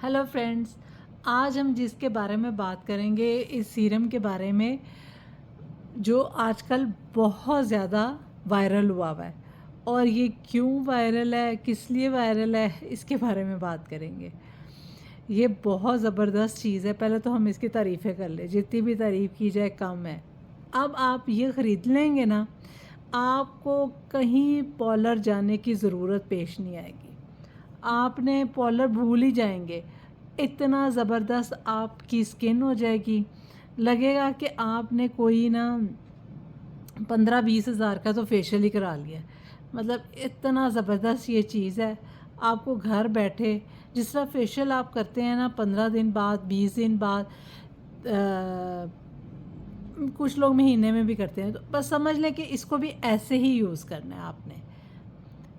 Hello friends, आज हम जिसके बारे में बात करेंगे इस सीरम के बारे में जो आजकल बहुत ज़्यादा वायरल हुआ है। और ये क्यों वायरल है, किस लिए वायरल है, इसके बारे में बात करेंगे। ये बहुत ज़बरदस्त चीज़ है। पहले तो हम इसकी तारीफ़ें कर लें, जितनी भी तारीफ़ की जाए कम है। अब आप ये ख़रीद लेंगे ना, आपको कहीं पार्लर जाने की ज़रूरत पेश नहीं आएगी। आपने पार्लर भूल ही जाएंगे। इतना ज़बरदस्त आपकी स्किन हो जाएगी, लगेगा कि आपने कोई ना 15-20 हज़ार का तो फेशियल ही करा लिया है। मतलब इतना ज़बरदस्त ये चीज़ है। आपको घर बैठे जिस तरह फेशियल आप करते हैं ना 15 दिन बाद, 20 दिन बाद, कुछ लोग महीने में भी करते हैं, तो बस समझ लें कि इसको भी ऐसे ही यूज़ करना है आपने।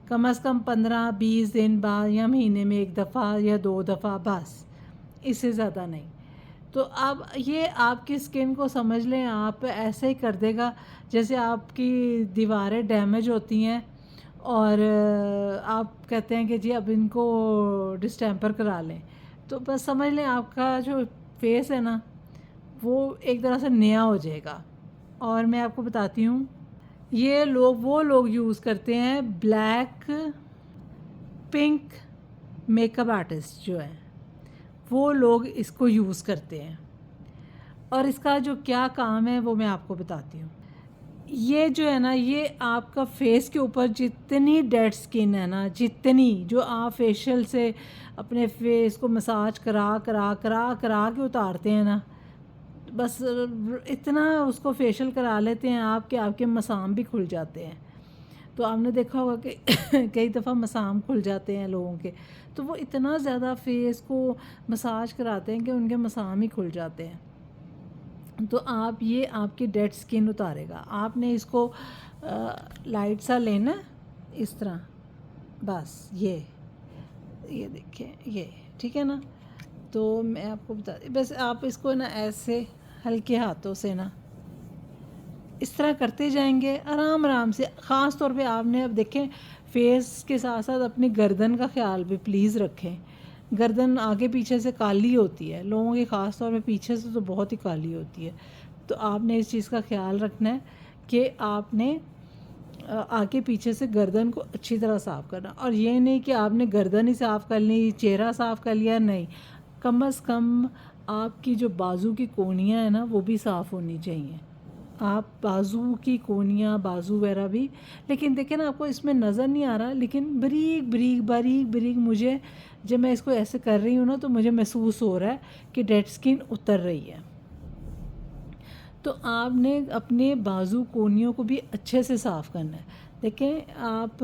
कम से कम 15-20 दिन बाद या महीने में 1 दफ़ा या 2 दफ़ा, बस, इससे ज़्यादा नहीं। तो अब ये आपकी स्किन को समझ लें, आप ऐसे ही कर देगा जैसे आपकी दीवारें डैमेज होती हैं और आप कहते हैं कि जी अब इनको डिस्टेंपर करा लें। तो बस समझ लें आपका जो फेस है ना, वो एक तरह से नया हो जाएगा। और मैं आपको बताती हूँ, ये लोग वो लोग यूज़ करते हैं, ब्लैक पिंक मेकअप आर्टिस्ट जो हैं, वो लोग इसको यूज़ करते हैं। और इसका जो क्या काम है वो मैं आपको बताती हूँ। ये जो है ना, ये आपका फेस के ऊपर जितनी डेड स्किन है ना, जितनी जो आप फेशियल से अपने फेस को मसाज करा करा करा करा के उतारते हैं ना, बस इतना उसको फेशियल करा लेते हैं आप कि आपके मसाम भी खुल जाते हैं। तो आपने देखा होगा कि कई दफ़ा मसाम खुल जाते हैं लोगों के, तो वो इतना ज़्यादा फेस को मसाज कराते हैं कि उनके मसाम ही खुल जाते हैं। तो आप ये आपकी डेड स्किन उतारेगा। आपने इसको लाइट सा लेना, इस तरह, बस ये देखिए, ये ठीक है ना। तो मैं आपको बता, बस आप इसको ना ऐसे हल्के हाथों से ना इस तरह करते जाएंगे आराम आराम से। ख़ास तौर पे आपने, अब देखें, फेस के साथ साथ अपनी गर्दन का ख्याल भी प्लीज़ रखें। गर्दन आगे पीछे से काली होती है लोगों की, ख़ास तौर पे पीछे से तो बहुत ही काली होती है। तो आपने इस चीज़ का ख्याल रखना है कि आपने आगे पीछे से गर्दन को अच्छी तरह साफ़ करना। और ये नहीं कि आपने गर्दन ही साफ़ कर ली, चेहरा साफ़ कर लिया, नहीं। कम से कम आपकी जो बाजू की कोहनियाँ हैं ना, वो भी साफ़ होनी चाहिए। आप बाजू की कोहनियाँ, बाजू वगैरह भी, लेकिन देखें ना, आपको इसमें नज़र नहीं आ रहा, लेकिन बारीक बारीक बारीक बारीक, मुझे जब मैं इसको ऐसे कर रही हूँ ना, तो मुझे महसूस हो रहा है कि डेड स्किन उतर रही है। तो आपने अपने बाजू कोहनियों को भी अच्छे से साफ़ करना है। देखें, आप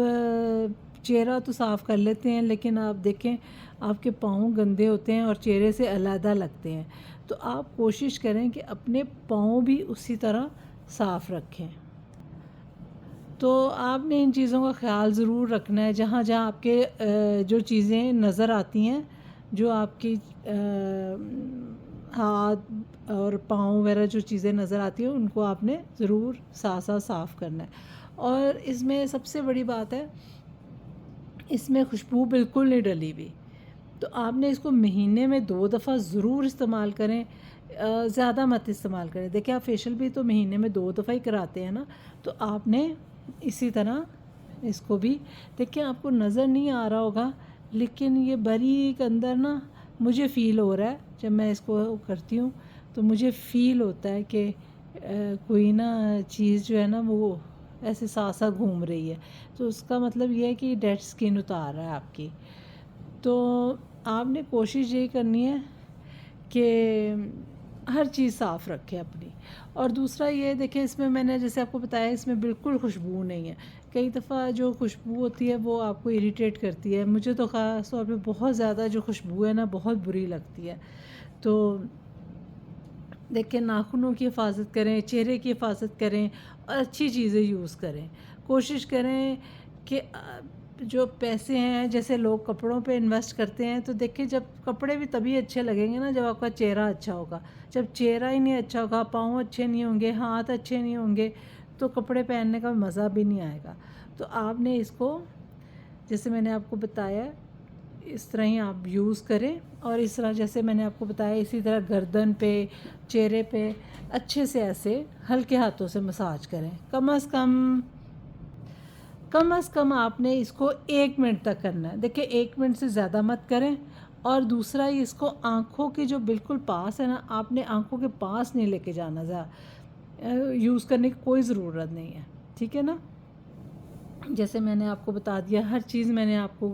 चेहरा तो साफ़ कर लेते हैं, लेकिन आप देखें आपके पाँव गंदे होते हैं और चेहरे से अलग लगते हैं। तो आप कोशिश करें कि अपने पाँव भी उसी तरह साफ़ रखें। तो आपने इन चीज़ों का ख्याल ज़रूर रखना है। जहाँ जहाँ आपके जो चीज़ें नज़र आती हैं, जो आपकी हाथ और पाँव वगैरह जो चीज़ें नज़र आती हैं, उनको आपने ज़रूर साथ साथ साफ़ करना है। और इसमें सबसे बड़ी बात है, इसमें खुशबू बिल्कुल नहीं डली हुई। तो आपने इसको महीने में 2 दफ़ा ज़रूर इस्तेमाल करें, ज़्यादा मत इस्तेमाल करें। देखिए, आप फेशियल भी तो महीने में 2 दफ़ा ही कराते हैं ना, तो आपने इसी तरह इसको भी, देखिए आपको नज़र नहीं आ रहा होगा, लेकिन ये बारीक अंदर ना मुझे फ़ील हो रहा है। जब मैं इसको करती हूँ तो मुझे फ़ील होता है कि कोई ना चीज़ जो है ना, वो ऐसे साथ साथ घूम रही है। तो उसका मतलब ये है कि डेड स्किन उतार रहा है आपकी। तो आपने कोशिश यही करनी है कि हर चीज़ साफ़ रखें अपनी। और दूसरा ये देखें, इसमें मैंने जैसे आपको बताया, इसमें बिल्कुल खुशबू नहीं है। कई दफ़ा जो खुशबू होती है वो आपको इरिटेट करती है। मुझे तो ख़ास तौर पे बहुत ज़्यादा जो खुशबू है ना, बहुत बुरी लगती है। तो देखिए, नाखूनों की हिफाजत करें, चेहरे की हिफाजत करें और अच्छी चीज़ें यूज़ करें। कोशिश करें कि जो पैसे हैं, जैसे लोग कपड़ों पे इन्वेस्ट करते हैं, तो देखिए जब कपड़े भी तभी अच्छे लगेंगे ना जब आपका चेहरा अच्छा होगा। जब चेहरा ही नहीं अच्छा होगा, पाँव अच्छे नहीं होंगे, हाथ अच्छे नहीं होंगे, तो कपड़े पहनने का मज़ा भी नहीं आएगा। तो आपने इसको, जैसे मैंने आपको बताया, इस तरह ही आप यूज़ करें और इस तरह जैसे मैंने आपको बताया इसी तरह गर्दन पे, चेहरे पे अच्छे से ऐसे हल्के हाथों से मसाज करें। कम से कम आपने इसको 1 मिनट तक करना है। देखिए 1 मिनट से ज़्यादा मत करें। और दूसरा ही इसको आँखों के जो बिल्कुल पास है ना, आपने आँखों के पास नहीं लेके जाना, यूज़ करने की कोई ज़रूरत नहीं है, ठीक है ना। जैसे मैंने आपको बता दिया, हर चीज़ मैंने आपको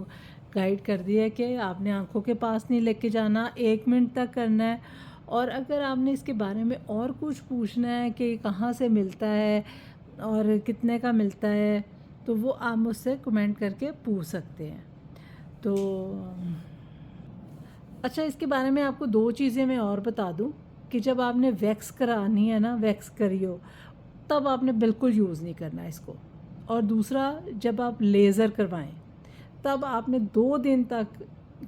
गाइड कर दिया है कि आपने आँखों के पास नहीं लेके जाना, 1 मिनट तक करना है। और अगर आपने इसके बारे में और कुछ पूछना है कि कहाँ से मिलता है और कितने का मिलता है, तो वो आप मुझसे कमेंट करके पूछ सकते हैं। तो अच्छा, इसके बारे में आपको 2 चीज़ें मैं और बता दूं कि जब आपने वैक्स करानी है ना, वैक्स करियो, तब आपने बिल्कुल यूज़ नहीं करना इसको। और दूसरा, जब आप लेज़र करवाएं तब आपने 2 दिन तक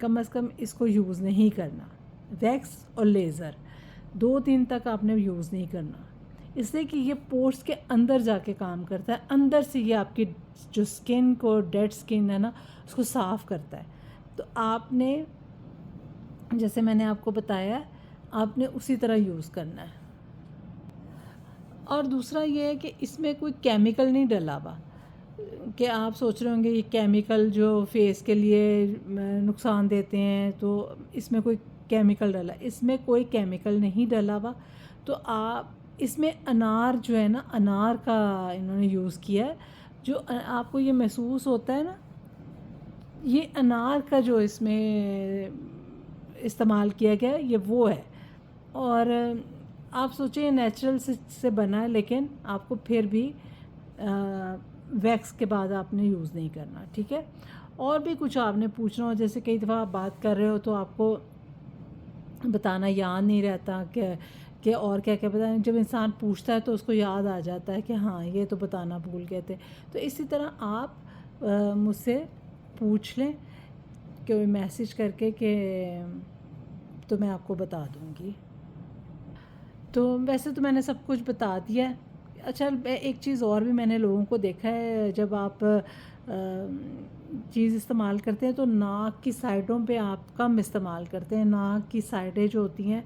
कम से कम इसको यूज़ नहीं करना। वैक्स और लेज़र 2 दिन तक आपने यूज़ नहीं करना, इसलिए कि ये पोर्स के अंदर जाके काम करता है। अंदर से ये आपकी जो स्किन को, डेड स्किन है ना, उसको साफ़ करता है। तो आपने, जैसे मैंने आपको बताया, आपने उसी तरह यूज़ करना है। और दूसरा ये है कि इसमें कोई केमिकल नहीं डला हुआ कि आप सोच रहे होंगे ये केमिकल जो फेस के लिए नुकसान देते हैं, तो इसमें कोई केमिकल डला। इसमें कोई केमिकल नहीं डला हुआ। तो आप इसमें अनार जो है ना, अनार का इन्होंने यूज़ किया है। जो आपको ये महसूस होता है ना, ये अनार का जो इसमें इस्तेमाल किया गया है, ये वो है। और आप सोचें ये नेचुरल से बना है, लेकिन आपको फिर भी वैक्स के बाद आपने यूज़ नहीं करना, ठीक है। और भी कुछ आपने पूछना हो, जैसे कई दफ़ा आप बात कर रहे हो तो आपको बताना याद नहीं रहता कि और क्या क्या बताएं। जब इंसान पूछता है तो उसको याद आ जाता है कि हाँ, ये तो बताना भूल गए थे। तो इसी तरह आप मुझसे पूछ लें कि मैसेज करके कि तो मैं आपको बता दूँगी। तो वैसे तो मैंने सब कुछ बता दिया है। अच्छा, एक चीज़ और भी मैंने लोगों को देखा है, जब आप चीज़ इस्तेमाल करते हैं तो नाक की साइडों पे आप कम इस्तेमाल करते हैं। नाक की साइडें जो होती हैं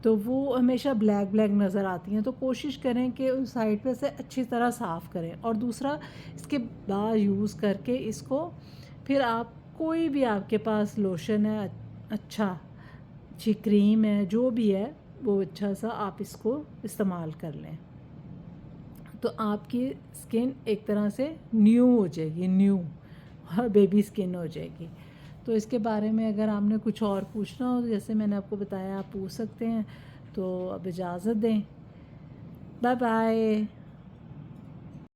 तो वो हमेशा ब्लैक ब्लैक नज़र आती हैं। तो कोशिश करें कि उस साइड पे से अच्छी तरह साफ़ करें। और दूसरा, इसके बाद यूज़ करके इसको फिर आप कोई भी आपके पास लोशन है अच्छा, अच्छी क्रीम है, जो भी है वो अच्छा सा आप इसको इस्तेमाल कर लें, तो आपकी स्किन एक तरह से न्यू हो जाएगी, न्यू बेबी स्किन हो जाएगी। तो इसके बारे में अगर आपने कुछ और पूछना हो, तो जैसे मैंने आपको बताया, आप पूछ सकते हैं। तो अब इजाज़त दें, बाय बाय।